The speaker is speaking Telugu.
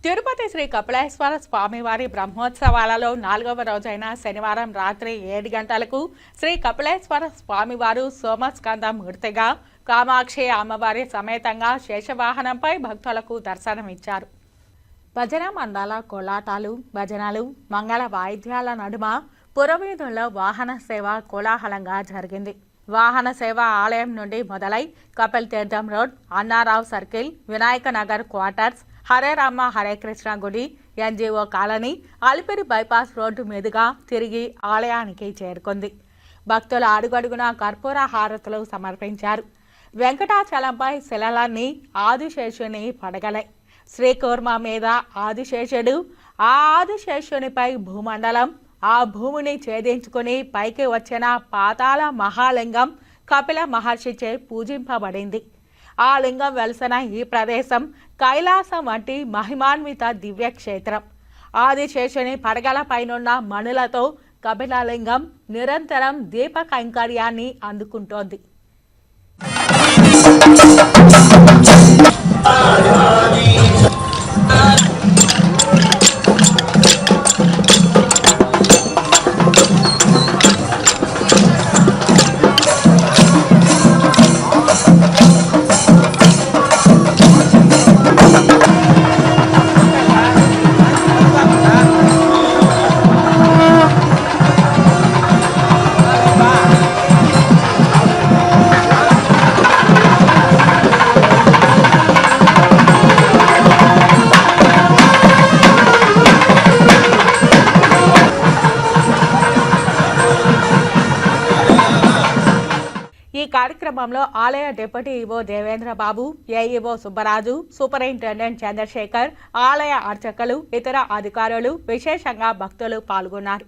తిరుపతి శ్రీ కపిలేశ్వర స్వామివారి బ్రహ్మోత్సవాలలో 4వ రోజైన శనివారం రాత్రి 7 గంటలకు శ్రీ కపిలేశ్వర స్వామివారు సోమస్కంద మూర్తిగా కామాక్షి అమ్మవారి సమేతంగా శేషవాహనంపై భక్తులకు దర్శనమిచ్చారు. భజన మండల కోలాటాలు, భజనలు, మంగళ వాయిద్యాల నడుమ పురవీధుల్లో వాహన సేవ కోలాహలంగా జరిగింది. వాహన సేవ ఆలయం నుండి మొదలై Kapil Theertham road, Annarao circle, Vinayaka Nagar quarters, Hare Rama Hare Krishna గుడి, NGO colony, Alipiri bypass road మీదుగా తిరిగి ఆలయానికి చేరుకుంది. భక్తులు అడుగడుగున కర్పూర హారతులు సమర్పించారు. వెంకటాచలంపై శిలలన్నీ ఆదిశేషుని పడగలై. శ్రీకూర్మ మీద ఆదిశేషుడు, ఆ ఆదిశేషునిపై భూమండలం, ఆ భూమిని ఛేదించుకుని పైకి వచ్చిన పాతాళ మహాలింగం కపిల మహర్షిచే పూజింపబడింది. ఆ లింగం వెలసిన ఈ ప్రదేశం కైలాసం వంటి మహిమాన్విత దివ్యక్షేత్రం. ఆదిశేషుని పడగల పైనున్న మణులతో కపిలలింగం నిరంతరం దీప కైంకర్యాన్ని అందుకుంటోంది. ఈ కార్యక్రమంలో ఆలయ డిప్యూటీ ఈవో దేవేంద్ర బాబు, ఏఈఓ సుబ్బరాజు, సూపరింటెండెంట్ చంద్రశేఖర్, ఆలయ అర్చకులు, ఇతర అధికారులు, విశేషంగా భక్తులు పాల్గొన్నారు.